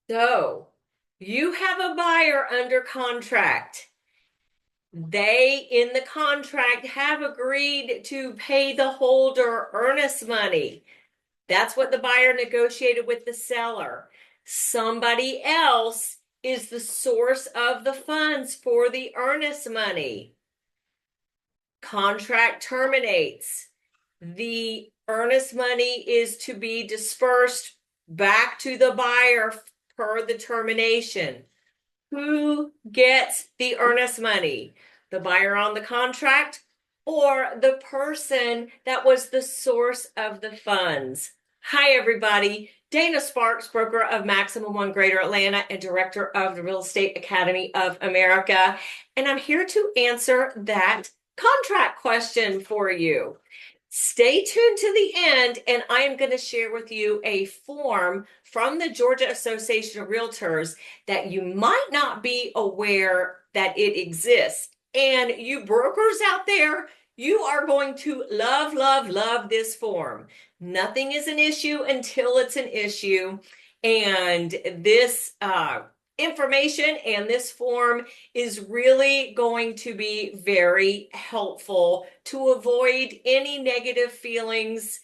So you have a buyer under contract. They, in the contract, have agreed to pay the holder earnest money. That's what the buyer negotiated with the seller. Somebody else is the source of the funds for the earnest money. Contract terminates. The earnest money is to be disbursed back to the buyer per the termination. Who gets the earnest money? The buyer on the contract or the person that was the source of the funds? Hi, everybody. Dana Sparks, broker of Maximum One Greater Atlanta and director of the Real Estate Academy of America. And I'm here to answer that contract question for you. Stay tuned to the end, and I am going to share with you a form from the Georgia Association of Realtors that you might not be aware that it exists. And you brokers out there, you are going to love, love, love this form. Nothing is an issue until it's an issue. And this information and this form is really going to be very helpful to avoid any negative feelings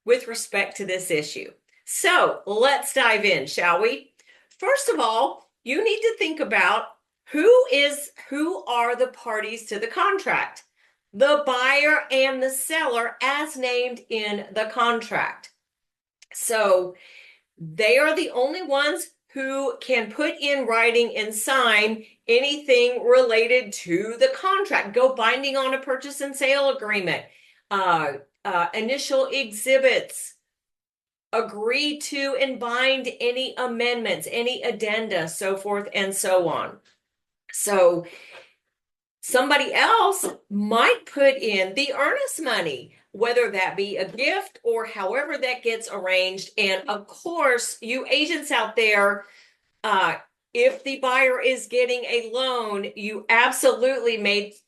with respect to this issue. So let's dive in, shall we? First of all, you need to think about who are the parties to the contract. The buyer and the seller as named in the contract. So they are the only ones who can put in writing and sign anything related to the contract. Go binding on a purchase and sale agreement, initial exhibits, agree to and bind any amendments, any addenda, so forth and so on. So somebody else might put in the earnest money, whether that be a gift or however that gets arranged. And of course, you agents out there, if the buyer is getting a loan, you absolutely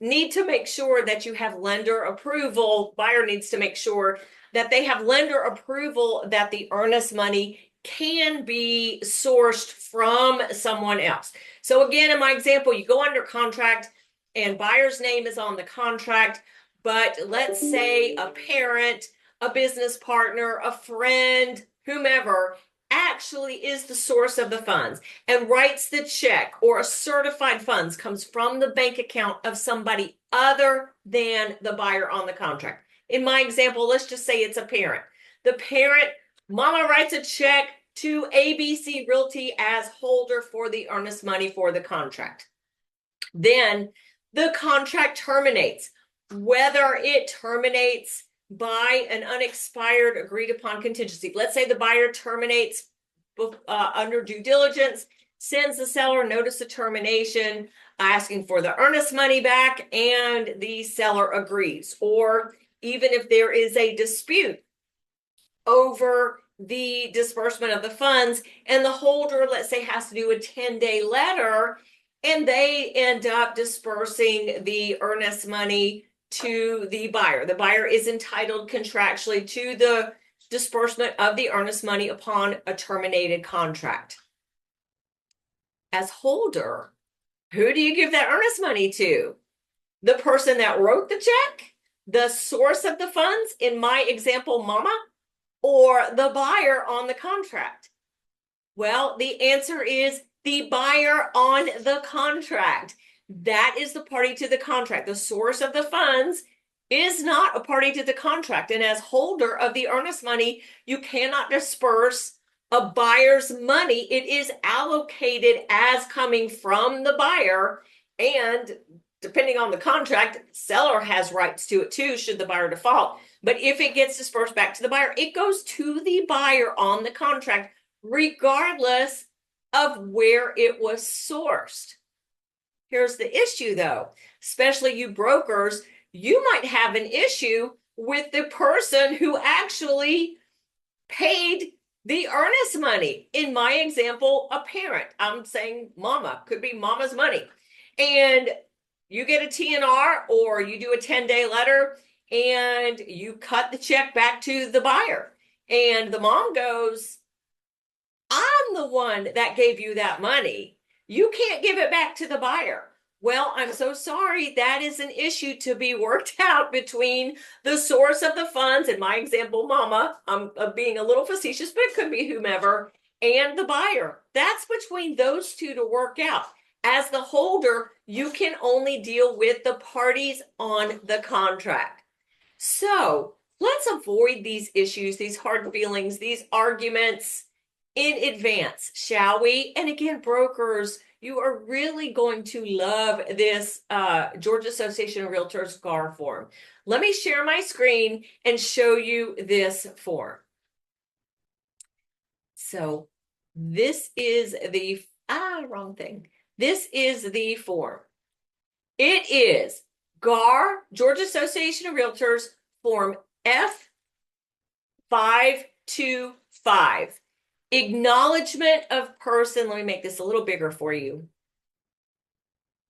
need to make sure that you have lender approval. Buyer needs to make sure that they have lender approval that the earnest money can be sourced from someone else. So again, in my example, you go under contract and buyer's name is on the contract, but let's say a parent, a business partner, a friend, whomever actually is the source of the funds and writes the check, or a certified funds comes from the bank account of somebody other than the buyer on the contract. In my example, let's just say it's a parent. The parent, mama writes a check to ABC Realty as holder for the earnest money for the contract. Then the contract terminates. Whether it terminates by an unexpired agreed upon contingency. Let's say the buyer terminates under due diligence, sends the seller notice of termination, asking for the earnest money back, and the seller agrees. Or even if there is a dispute over the disbursement of the funds and the holder, let's say, has to do a 10-day letter, and they end up disbursing the earnest money to the buyer. The buyer is entitled contractually to the disbursement of the earnest money upon a terminated contract. As holder, who do you give that earnest money to? The person that wrote the check, the source of the funds, in my example, mama, or the buyer on the contract? Well, the answer is the buyer on the contract. That is the party to the contract. The source of the funds is not a party to the contract. And as holder of the earnest money, you cannot disperse a buyer's money. It is allocated as coming from the buyer. And depending on the contract, seller has rights to it too, should the buyer default. But if it gets dispersed back to the buyer, it goes to the buyer on the contract, regardless of where it was sourced. Here's the issue though, especially you brokers, you might have an issue with the person who actually paid the earnest money. In my example, a parent, I'm saying mama, could be mama's money. And you get a TNR or you do a 10-day letter and you cut the check back to the buyer. And the mom goes, I'm the one that gave you that money. You can't give it back to the buyer. Well, I'm so sorry. That is an issue to be worked out between the source of the funds, in my example, mama, I'm being a little facetious, but it could be whomever, and the buyer. That's between those two to work out. As the holder, you can only deal with the parties on the contract. So let's avoid these issues, these hard feelings, these arguments in advance, shall we? And again, brokers, you are really going to love this Georgia Association of Realtors GAR form. Let me share my screen and show you this form. So this is the, wrong thing. This is the form. It is GAR, Georgia Association of Realtors, Form F525. Acknowledgement of person. Let me make this a little bigger for you.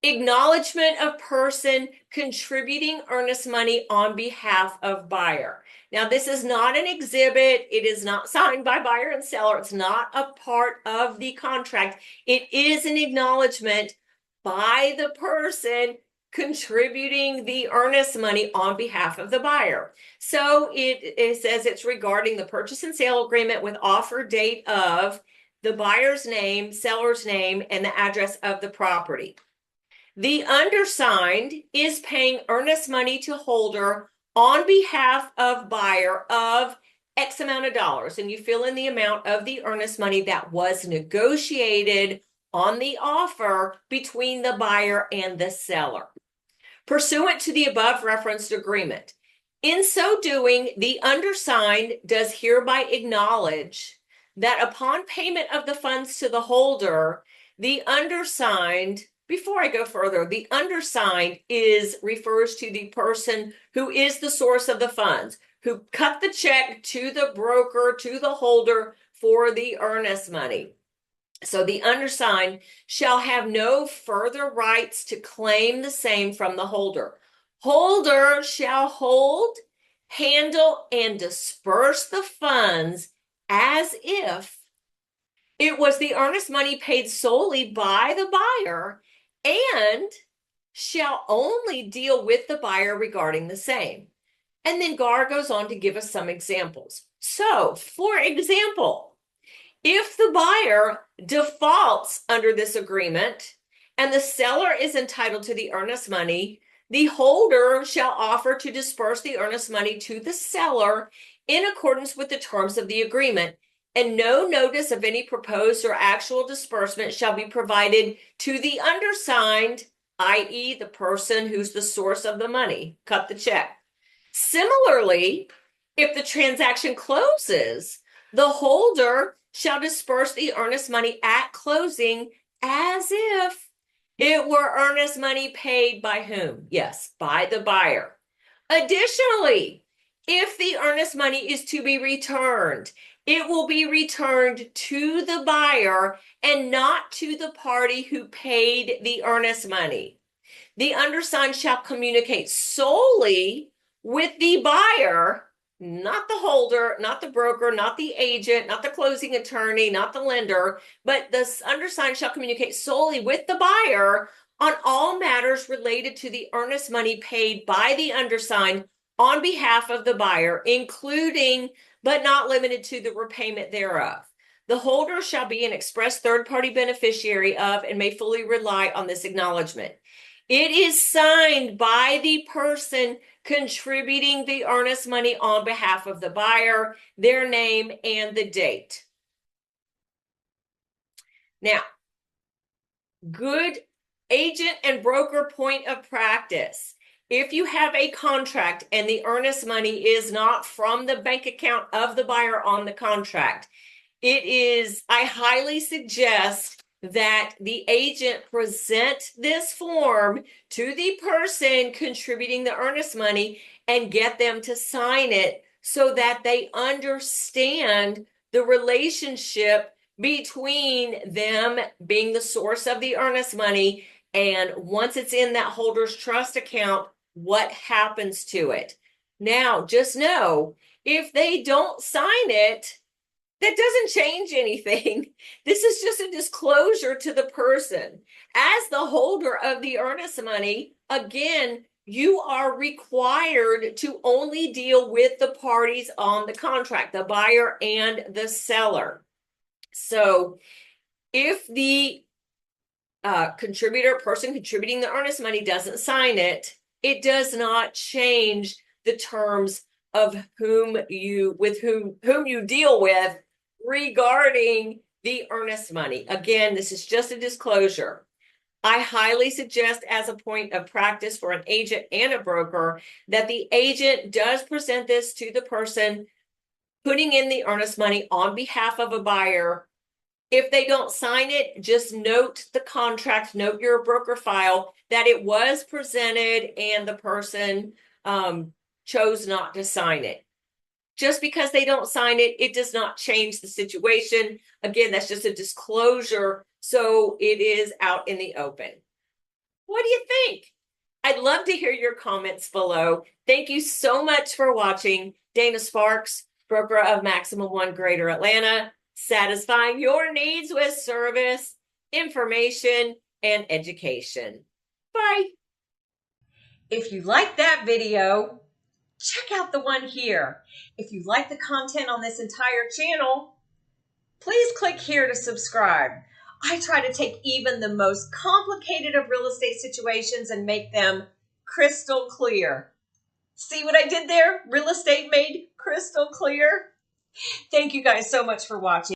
Acknowledgement of person contributing earnest money on behalf of buyer. Now, this is not an exhibit. It is not signed by buyer and seller. It's not a part of the contract. It is an acknowledgement by the person contributing the earnest money on behalf of the buyer. So it says it's regarding the purchase and sale agreement with offer date of the buyer's name, seller's name, and the address of the property. The undersigned is paying earnest money to holder on behalf of buyer of X amount of dollars, and you fill in the amount of the earnest money that was negotiated on the offer between the buyer and the seller, pursuant to the above referenced agreement. In so doing, the undersigned does hereby acknowledge that upon payment of the funds to the holder, the undersigned, before I go further, the undersigned refers to the person who is the source of the funds, who cut the check to the broker, to the holder for the earnest money. So the undersigned shall have no further rights to claim the same from the holder. Holder shall hold, handle, and disburse the funds as if it was the earnest money paid solely by the buyer, and shall only deal with the buyer regarding the same. And then GAR goes on to give us some examples. So, for example, if the buyer defaults under this agreement and the seller is entitled to the earnest money, the holder shall offer to disburse the earnest money to the seller in accordance with the terms of the agreement, and no notice of any proposed or actual disbursement shall be provided to the undersigned, i.e., the person who's the source of the money, cut the check. Similarly, if the transaction closes, the holder shall disburse the earnest money at closing as if it were earnest money paid by whom? Yes, by the buyer. Additionally, if the earnest money is to be returned, it will be returned to the buyer and not to the party who paid the earnest money. The undersigned shall communicate solely with the buyer, not the holder, not the broker, not the agent, not the closing attorney, not the lender, but the undersigned shall communicate solely with the buyer on all matters related to the earnest money paid by the undersigned on behalf of the buyer, including but not limited to the repayment thereof. The holder shall be an express third-party beneficiary of and may fully rely on this acknowledgement. It is signed by the person contributing the earnest money on behalf of the buyer, their name, and the date. Now, good agent and broker point of practice. If you have a contract and the earnest money is not from the bank account of the buyer on the contract, I highly suggest that the agent present this form to the person contributing the earnest money and get them to sign it so that they understand the relationship between them being the source of the earnest money, and once it's in that holder's trust account, what happens to it. Now, just know, if they don't sign it, That doesn't change anything. This is just a disclosure to the person. As the holder of the earnest money, again, you are required to only deal with the parties on the contract, the buyer and the seller. So if the person contributing the earnest money doesn't sign it, it does not change the terms of whom you deal with regarding the earnest money. Again, this is just a disclosure. I highly suggest, as a point of practice for an agent and a broker, that the agent does present this to the person putting in the earnest money on behalf of a buyer. If they don't sign it, just note the contract, note your broker file that it was presented and the person chose not to sign it. Just because they don't sign it, it does not change the situation. Again, that's just a disclosure, so it is out in the open. What do you think? I'd love to hear your comments below. Thank you so much for watching. Dana Sparks, broker of Maximum One Greater Atlanta, satisfying your needs with service, information, and education. Bye. If you like that video, check out the one here. If you like the content on this entire channel, please click here to subscribe. I try to take even the most complicated of real estate situations and make them crystal clear. See what I did there? Real estate made crystal clear. Thank you guys so much for watching.